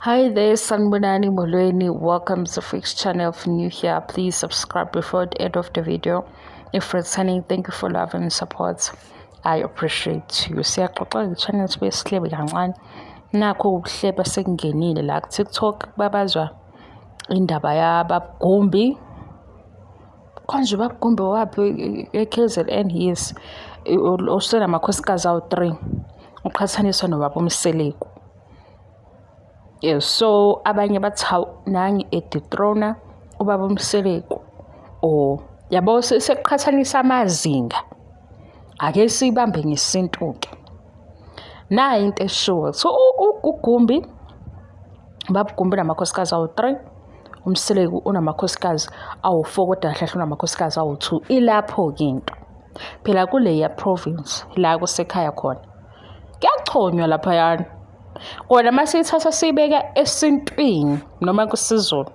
Hi there, Sanbonani Molweni. Welcome to Fix channel. If new here, please subscribe before the end of the video. If returning, thank you for love and support. I appreciate you. Siyaxoxa nge-channel sibe sihlebe kancane. Nakho ukuhleba sekungenile la ku-TikTok babazwa indaba yabaBhumbi. Konje ubaBhumbi waphi e-KZN yes. Usenamakhosikazi awu-3. Uqhathaniswa nobaba uMseleku. Yes, so abanye bathi nangi edethrona ubaba uMseleku yabo sekuqhathanisa amazinga ake sibambe ngesintu ke na into esure so uGumbi babuGumbi namakhosikazi awu-3 uMseleku unamakhosikazi awu-4 kodwa kahle unamakhosikazi awu-2 ilapho ke into phela kule ya province la kusekhaya khona kuyachonywa lapha yana kodwa masithatha sibeka esintwini noma kusiZulu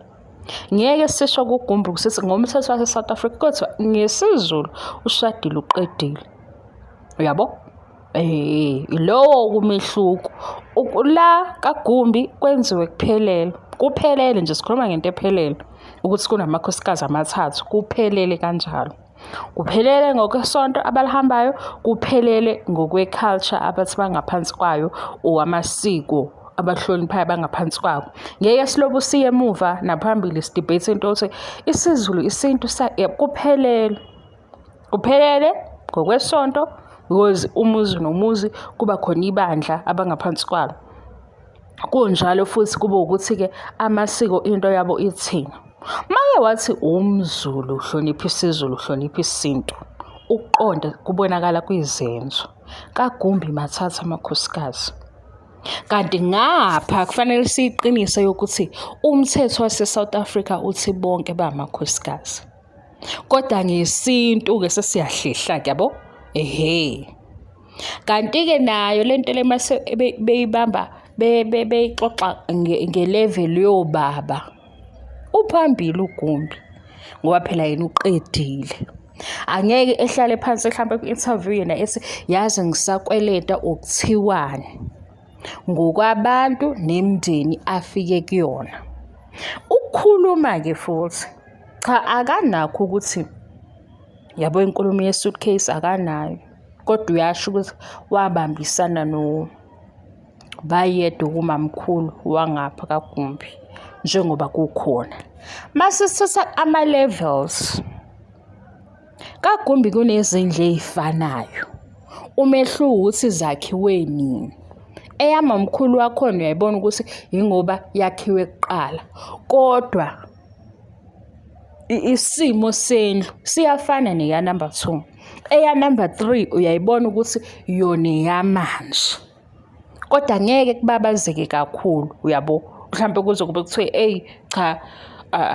ngeke sisho kuGumbi kusithi ngomthetho wase South Africa kodwa ngesizulu ushadile uqedile uyabo ilowo kumehluko la kaGumbi kwenziwe kuphelele nje sikhuluma ngento ephelele ukuthi kunamakhosikazi amathathu kuphelele kanjalo kuphelele ngokwesonto abalihambayo kuphelele ngokweculture abathi bangaphansi kwayo amasiko abahloniphayo bangaphansi kwawo ngeke silobu siye emuva naphambili sidebate into ukuthi isiZulu isintu kuphelele ngokwesonto because umuzi nomuzi kuba khona ibandla abangaphansi kwalo kunjalo futhi kube ukuthi ke amasiko into yabo ithina maye wathi umZulu uhlonipha isiZulu uhlonipha isintu uqonda kubonakala kwizenzo kaGumbi mathatha amakhosikazi kanti ngapha kufanele siqinise ukuthi umthetho wase South Africa uthi bonke bamakhosikazi kodwa ngesintu ke sesiyahlehla yabo kanti ke nayo lento le mase beyibamba beyixoxa ngelevel yobaba uphambili uGumbi ngoba phela yena uqedile angeke ehlale phansi ehamba ku-interview yena ethi yazi ngisakweleta ukuthiwani ngokwabantu nemndeni afike kuyona ukukhuluma ke futhi cha akanakho ukuthi yabo inkulumo ye-suitcase akanayo kodwa uyasho ukuthi wabambisana bayedwa kumamkhulu wangapha kaGumbi njengoba kukhona masisithatha ama-levels kaGumbi kunezindlu ezifanayo umehluko ukuthi zakhiwe nini eyamamkhulu wakhona uyayibona ukuthi ingoba yakhiwe kuqala kodwa isimo sendlu siyafana neya number 2 eya number 3 uyayibona ukuthi yona yamanje kodwa ngeke kubabazeke kakhulu uyabo mhlambe kuze kube kuthiwe cha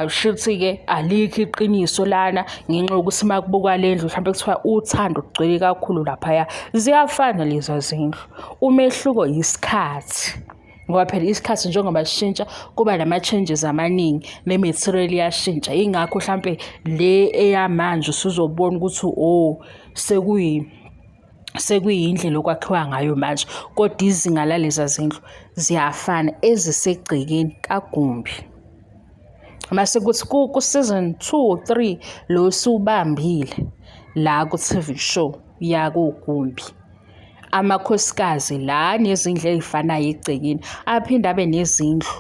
shuthi ke alikho iqiniso lana ngenxa yokuthi makubukwa lendlu mhlambe kuthiwa uthando ugcwele kakhulu lapha ziyafana lezi zindlu umehluko isikhathi ngoba phela isikhathi njengoba sishintsha kuba nama changes amaningi nematerial yashintsha ingakho mhlambe le eyamanje usuzobona ukuthi sekuyindlela okwakhiwa ngayo manje kodwa izinga lalezi zindlu ziyafana ezisegcekeni kaGumbi mase kuthi ku season 2 or 3 lo subambile la ku TV show yakuGumbi amakhosikazi la nezindlu ezifanayo egcekeni aphinda abe nezindlu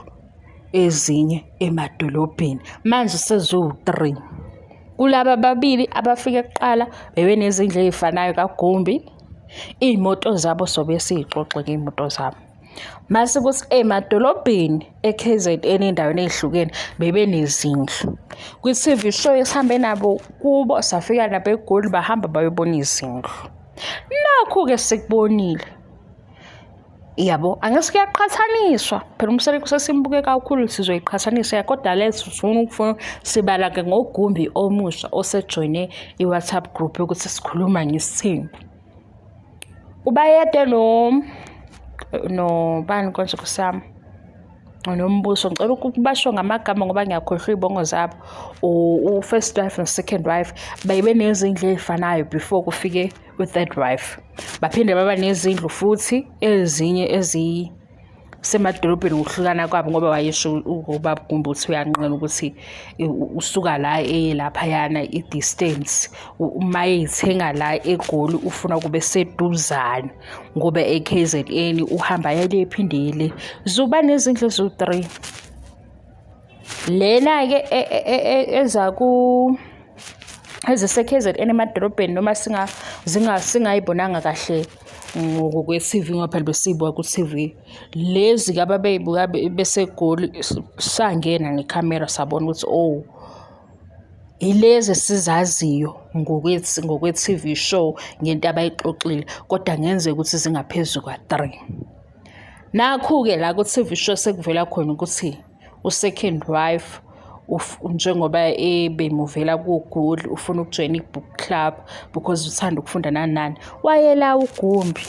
ezinye emadolobheni manje sezu3 kulaba babili abafike kuqala bebe nezindlu ezifanayo kaGumbi imoto zabo sobe sixoxe ngeimoto zabo mase kuthi emadolobheni eKZN endaweni ezihlukene bebe nezindlu kwi-TV show esihambe nabo kubo safika nabo eGoli bahamba bayobona izindlu nakho ke sikubonile yabo angeke kuyaqhathaniswa phela uMseleku sesimbuke kakhulu sizoyiqhathanisa kodwa lethu sifuna ukufuna sibala ke ngoGumbi omusha osejoine iWhatsApp group ukuthi sikhuluma ngesithembu ubayede no bani konje kusama nombuso ngicela ukubasho ngamagama ngoba ngiyakhohlwa izibongo zabo u-first wife and second wife bayibe nezindlu ezifanayo before kufike with third wife baphinde baba nezindlu futhi ezinye semadolobheni ngokuhlukana kwabo ngoba wayesho ubaba Gumbo uthi uyanqena ukuthi usuka la laphayana i-distance uma eyithenga la eGoli ufuna kube seduzane ngoba eKZN uhamba yale ephindele zuba nezindlu ezu3 lena ke eziseKZN emadolobheni noma singayibonanga kahle ngokwe-TV ngoba phela besiyibuka ku-TV lezi ke ababeyibuka beseGoli sangena ngecamera sabona ukuthi ilezi sizaziyo ngokwe-TV show ngento abayixoxile kodwa ngenzeka ukuthi zingaphezulu kwa3 nakho-ke la ku-TV show sekuvela khona ukuthi u-second wife njengoba bemuvela kuGoli ufuna ukujoyina i-book club because uthanda ukufunda nani wayela uGumbi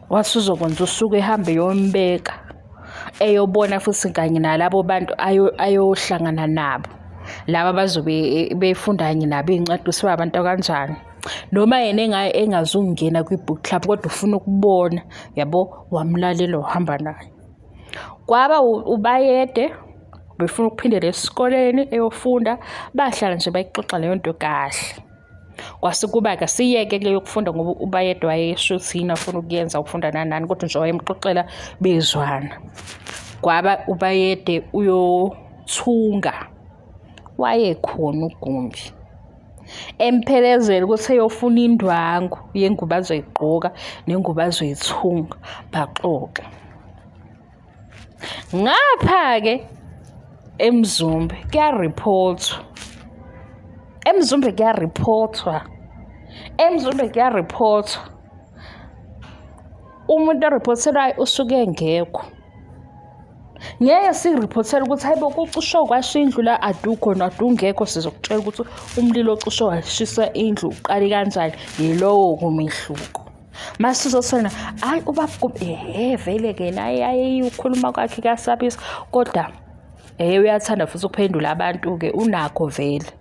wasuzokwenza usuku ehambe yombeka eyobona futhi kanye nalabo bantu ayohlangana nabo laba bazobe befunda kanye nabo incwadi siba abantu kanjani noma yena engazungena kwi-book club kodwa ufuna ukubona yabo wamlalela uhamba naye kwaba ubayede befuna ukuphindela esikoleni eyofunda bahlala nje bayixoxa leyo nto kahle kwase kuba ke siyeke leyo kufunda ngoba ubayedwa wayesho ukuthi yini afuna ukuyenza ukufunda nani kodwa nje wayemxoxela bezwana kwaba ubayede uyothunga wayekhona uGumbi emphelezela ukuthi eyofuna indwangu yengubo azoyigqoka nengubo azoyithunga baxoxa ngapha ke eMzumbe kuyaripothwa umuntu oripothelayo usuke engekho ngeke siriphothele ukuthi hayibo kucishe kwasha indlu la adungekho sizokutshela ukuthi umlilo ocishe washisa indlu uqali kanjani yilowo kumehluko masizosona hayi ubaba vele ke naye ukhuluma kwakhe kasabisa kodwa uyathanda futhi ukuphendula abantu ke unakho vele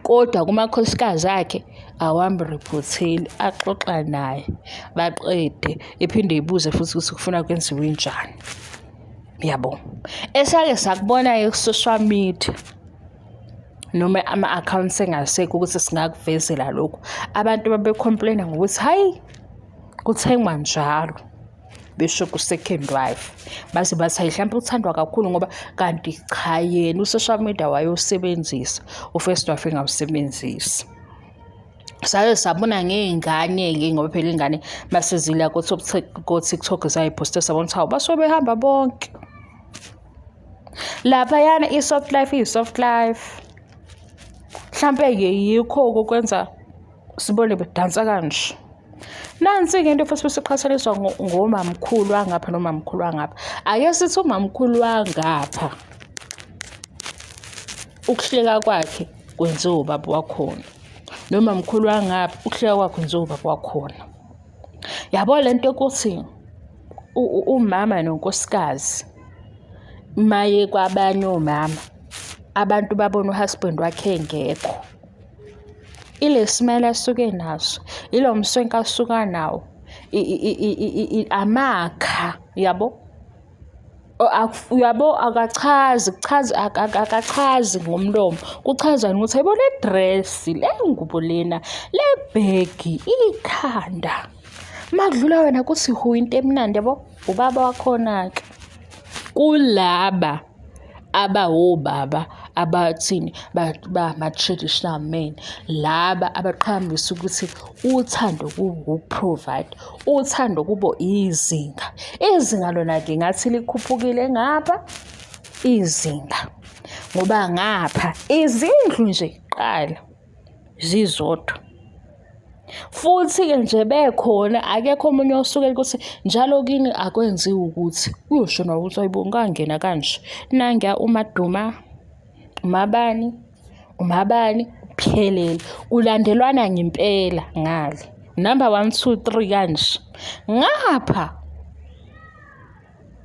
kodwa kumakhosikazi akhe awambi report axoxa naye baqede ephinde ibuze futhi ukuthi kufuna kwenziwe njani yabo esake sakubona ku-social media noma ama-accounts engasekho ukuthi singakuvezela lokho abantu babecomplaina ngokuthi hayi kuthengwa njalo besho ku-second wife bathi hayi mhlawumbe uthandwa kakhulu ngoba kanti cha yena u-social media wayosebenzisa u-first wife engawusebenzisi sake sabona ngey'ngane-ke ngoba phela iy'ngane masezila ko-TikTok zayiphoste sabona ukuthi hawu basuke behamba bonke laphayana i-soft life mhlampe-ke yikho kwenza sibone bedansa kanje nansi-ke into futhi besiqhathaniswa ngomamkhulu wangapha nomamkhulu wangapha ake sithi umamkhulu wangapha ukuhleka kwakhe kwenziwa ubaba wakhona nomamkhulu wangapha ukuhleka kwakhe kwenziwa ubaba wakhona yabo lento ukuthi umama nonkosikazi maye kwabanye omama abantu babona uhusband wakhe engekho ile smile asuke naso ilo mswenka asuka nawo amakha yabo akachazi ngomlomo kuchaza ukuthi ayibona idress le ngubo lena le bag ikhanda makudlula wena kuthi hu into emnandi yabo ubaba wakhona ke kulaba abawobaba abathini ma-traditional men laba abaqhakambisa ukuthi uthando ukuprovide uthando kubo izinga lona-ke ngathi likhuphukile ngapha izinga ngoba ngapha izindlu nje qala zizodwa futhi-ke nje bekhona akekho omunye osukela ukuthi njalo kini akwenziwe ukuthi uyoshona ukuthi hayibo ngangena kanje nangiya uMaduma umabani phelele ulandelwana ngempela ngale number 1 2 3 kanje ngapha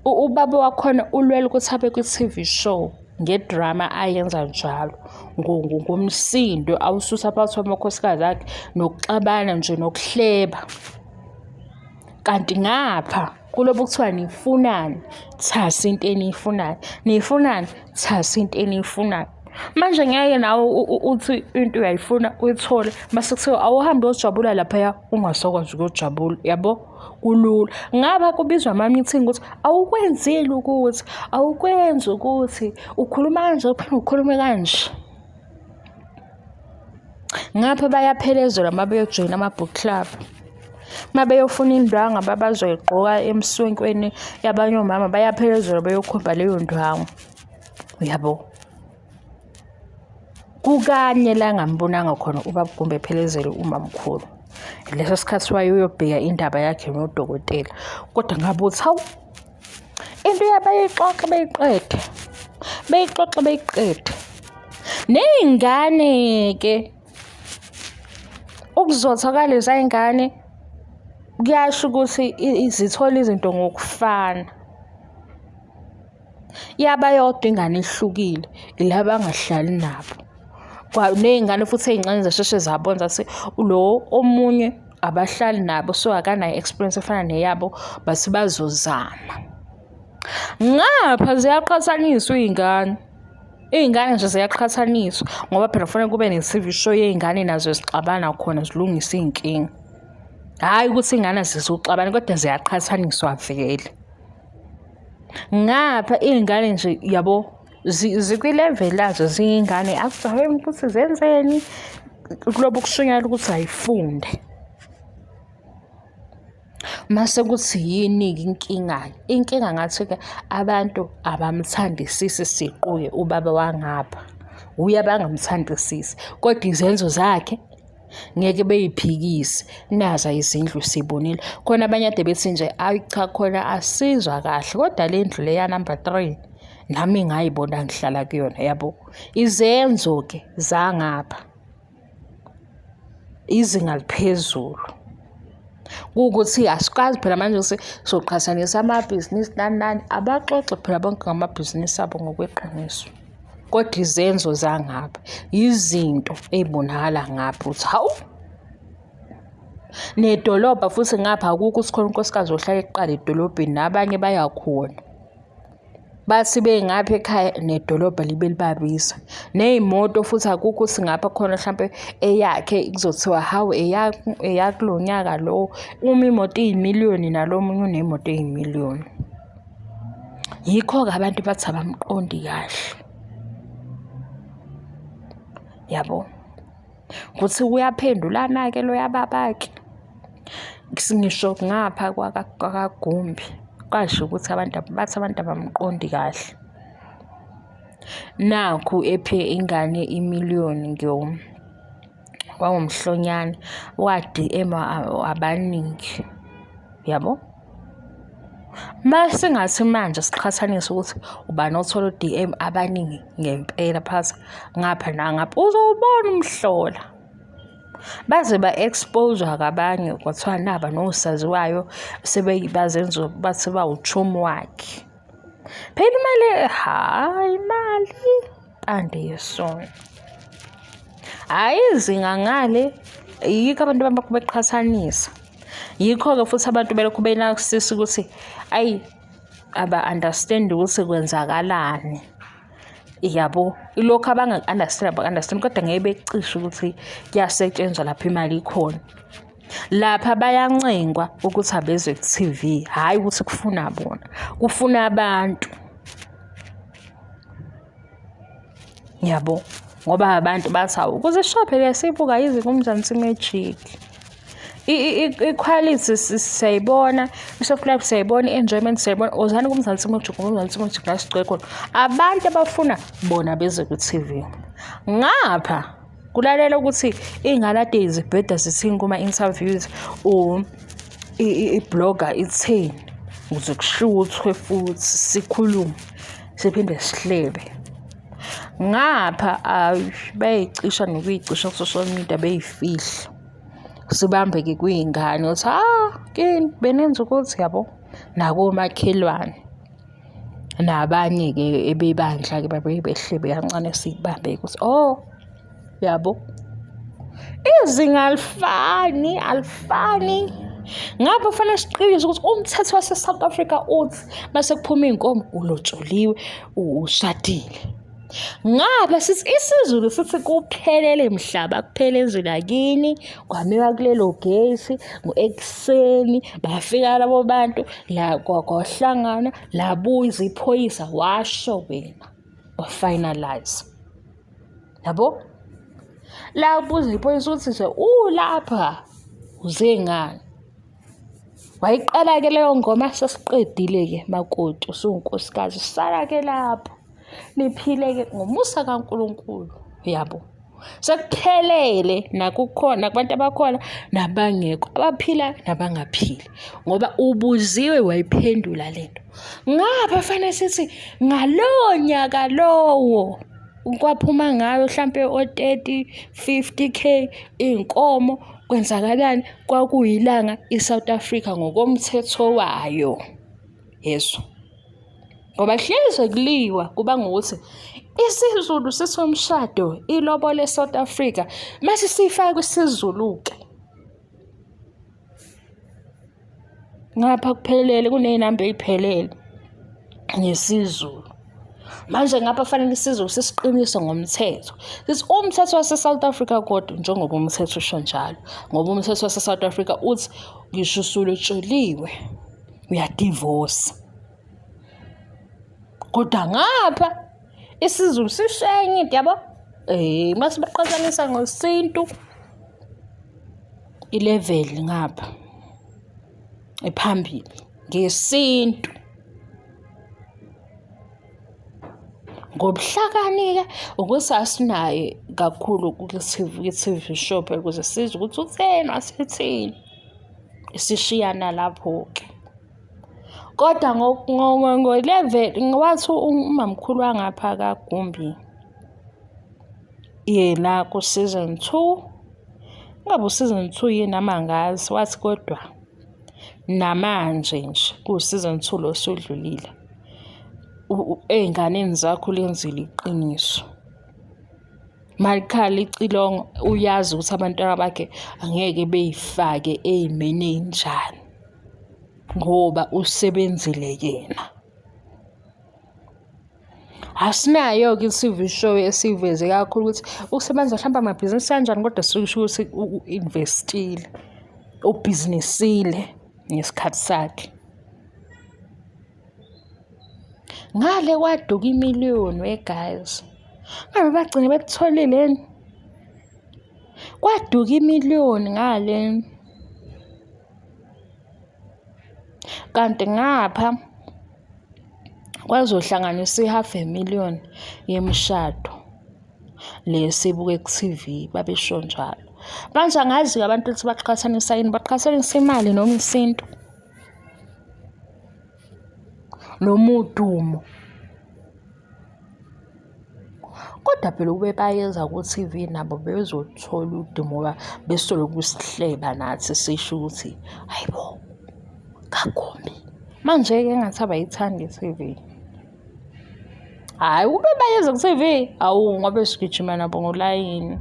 ubaba wakhona ulwela ukuthi abe kwi-TV show ngedrama ayenza njalo ngomsindo awususa phakathi kwamakhosikazi akhe nokuxabana nje nokuhleba kanti ngapha kulobo kuthiwa nifunani, thasa into eniyifunayo, nifunani, thasa into eniyifunayo. Manje ngeke nawe uthi into uyayifuna uyithole mase kuthiwa awuhambe uyojabula laphaya ungasakwazi ukuyojabula, yabo? Kulula. Ngapha kubizwa ama-meeting ukuthi awukwenzile ukuthi, awukwenzi ukuthi, ukhuluma kanje uphinde ukhulume kanje. Ngapha bayaphelezelwa uma beyojoyina ama-book club. Uma beyofuna indwangu abazoyigqoka emswenkweni yabanye omama bayaphelezelwa beyokhomba leyo ndwangu, yabo? Kukanye la ngambonanga khona ubaba uGumbo ephelezele umamkhulu. Leso sikhathi waye uyobheka indaba yakhe nodokotela. Kodwa ngabe uthi hawu into yabayixoxa beyiqede. Beyixoxa beyiqede. Ney'ngane ke ukuzotha leza y'ngane kuyasho ukuthi izithola izinto ngokufana. Yaba yodwa ingane ihlukile ilaba bangahlali nabo. Ney'ngane futhi ey'ncane zasheshe zabona ukuthi lo omunye abahlali nabo so akanayo experience efana neyabo bathi bazozama. Ngapha ziyaqhathaniswa iy'ngane. Iy'ngane nje ziyaqhathaniswa ngoba phela kufanele kube ne-TV show yey'ngane nazo zixabana khona zilungisa iy'nkinga. Hhayi ukuthi iy'ngane zizoxabana kodwa ziyaqhathaniswa vele. Ngapha iy'ngane nje yabo zikwi-level lazo ziyingane akujwayele ukuthi zenzeni kulobo kushunyayela ukuthi ayifunde. Mase kuthi yini-ke inkinga? Inkinga ngathi-ke abantu abamthandisisi siquye ubaba wangapha. Uye abangamthandisisi kodwa izenzo zakhe ngeke beyiphikise. Naza izindlu sibonile. Khona abanye ade bethi nje ayi cha khona asizwa kahle kodwa le ndlu leya number 3 nami ngayibona ngihlala kuyona, yabo? Izenzo-ke zangapha izinga liphezulu. Kuwukuthi asikwazi phela manje ukuthi soqhathanisa amabhizinisi nani nani. Abaxoxe phela bonke ngamabhizinisi abo ngokweqiniso. Kodwa izenzo zangapha izinto ey'bonakala ngapha uthi hawu. Nedolobha futhi ngapha akukho ukuthi khona unkosikazi ohlala eqala edolobheni nabanye bayakhona. Bathi bengapha ekhaya nedolobha libe libabiza. Ney'moto futhi akukho ukuthi ngapha khona mhlampe eyakhe kuzothiwa hawu eyakulo nyaka lo. Uma imoto iy'miliyoni nalo munye unemoto ey'miliyoni. Yikho-ke abantu bathi abamqondi kahle, yabo? Kuthi uyaphendulana-ke loya babakhe. Ngisho ngapha kwakaGumbi kwasho ukuthi bathi abantu abamqondi kahle. Nakhu ephe ingane imiliyoni wawumhlonyane wa-DM abaningi, yabo? Mase ngathi manje siqhathanisa ukuthi ubani othola u-DM abaningi ngempela phakathi ngapha nangapha uzowubona umhlola. Baze ba-expose-wa kabanye kwathiwa naba nosaziwayo sebebazenza bathi bawuchumu wakhe. Phela imali, hayi imali pande yesona. Hhayi izinga ngale yikho abantu beqhathanisa. Yikho-ke futhi abantu belokhu benakisisa ukuthi ayi aba-understand ukuthi kwenzakalani, yabo? Ilokhu abangaku-understand kodwa ngeke becishe ukuthi kuyasetshenzwa lapho imali ikhona. Lapha bayancengwa ukuthi abeze ku-TV, hhayi ukuthi kufuna bona, kufuna abantu, yabo? Ngoba abantu bathi hawu ukuze ishophe lesibuka yize kuMzansi Magic. Iquality siyayibona, i-soft life siyayibona, i-enjoyment siyayibona. Ozani kuMzansi Magic ngoba uMzansi Magic la sigcwele khona. Abantu abafuna bona beze ku-TV. Ngapha kulalela ukuthi iy'ngane ade zibheda zithini kuma-interviews i-blogger itheni ukuze kushuthwe futhi sikhulume siphinde sihlebe. Ngapha bayicisha nokuyicisha ku-social media beyifihla. Sibambe-ke kuyingane uthi kini benenza ukuthi, yabo? Nakomakhelwane nabanye-ke ebebandla-ke babehlebe kancane sibambe ukuthi yabo? Izinga alifani. Ngapha kufanele siqinise ukuthi umthetho wase-South Africa uthi mase kuphuma iy'nkomo ulotshuliwe, ushadile. Ngapha sithi isiZulu sithi kuphelele mhlaba, kuphele ezweni lakini, kwamiwa kulelo gate ekuseni, bafika labo bantu la kwahlangana, labuza iphoyisa, washo wena, wa-finalize. Yabo? La kubuza iphoyisa ukuthi nje ulapha uze ngani. Wayiqala-ke leyo ngoma sesiqedile-ke makoti usunkosikazi, sala-ke lapho niphile-ke ngomusa kaNkulunkulu, yabo. Sekuphelele nakukhona kubantu abakhona nabangekho, abaphila nabangaphili, ngoba ubuziwe wayiphendula lento. Ngapha fanele sithi ngalowo nyaka lowo kwaphuma ngayo mhlampe o-30, 50K iy'nkomo, kwenzakalani? Kwakuyilanga i-South Africa ngokomthetho wayo, yezwa. Ngoba hleze kuliwa kuba ngokuthi isiZulu sisomshado, ilobole e-South Africa, mase siyifaka isiZulu-ke. Ngapha kuphelele kuney'namba ey'phelele ngesiZulu. Manje ngapha fanele isiZulu sisiqinise ngomthetho. Sithi umthetho wase-South Africa kodwa njengoba umthetho usho njalo. Ngoba umthetho wase-South Africa uthi ngisho usulotsholiwe uyadivorce. Kodwa ngapha isiZulu sishenye yabo. Mase baqhathanisa ngosintu i-level ngapha ephambili ngesintu. Ngobuhlakani-ke ukuthi asinaye kakhulu ku-TV show phela ukuze sizwe ukuthi utheni wasithini. Sishiyana lapho-ke. Kodwa ngo-level wathi umamkhulu wangapha kaGumbi yena ku-season 2, ngabe u-season 2 yini amangazi, wathi kodwa namanje nje ku-season 2 lo osudlulile ey'nganeni zakho lenzile iqiniso. Malikhala icilongo uyazi ukuthi abantwana bakhe angeke beyifake ey'meni ey'njani ngoba usebenzile yena. Asinayo-ke i-TV show esiveze kakhulu ukuthi usebenza mhlawumbe amabhizinisi kanjani, kodwa sikusho ukuthi u-investile, ubhizinisile ngesikhathi sakhe. Ngale kwaduka imiliyoni guys. Ngabe bagcine bekutholile. Kwaduka imiliyoni ngale. Kanti ngapha kwazohlanganisa i-500,000 yemishado lesibuke ku-TV babesho njalo. Manje angazi abantu ukuthi baqhathanisa yini, baqhathanisa imali noma isintu noma udumo. Kodwa phela ube bayeza ku-TV nabo bezothola udumo ngoba besole kusihleba nathi sisho ukuthi hayibo kaGumbi. Manje-ke engathi abayithandi i-TV. Hayi ube bayeza ku-TV, awu ngoba sigijima nabo ngolayini.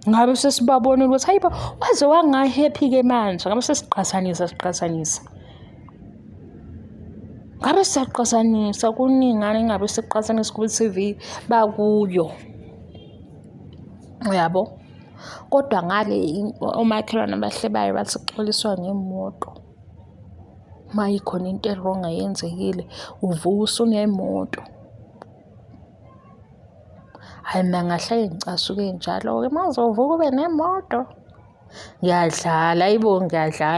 Ngabe sesibabonile ukuthi hayibo waze wangahappy-ke manje, ngabe sesiqhathanisa. Ngabe siyaqhathanisa kuningana, ngabe siqhathanisa ku-TV bakuyo. Uyabo? Kodwa ngale omakhelwane abahlebayo bathi kuxoliswa ngemoto. Mayikhona into wrong ayenzekile, uvuka usunemoto. Hayi mina ngahlala ngicasuke njalo-ke mazovuka ube nemoto. Ngiyadlala, hayibo ngiyadlala.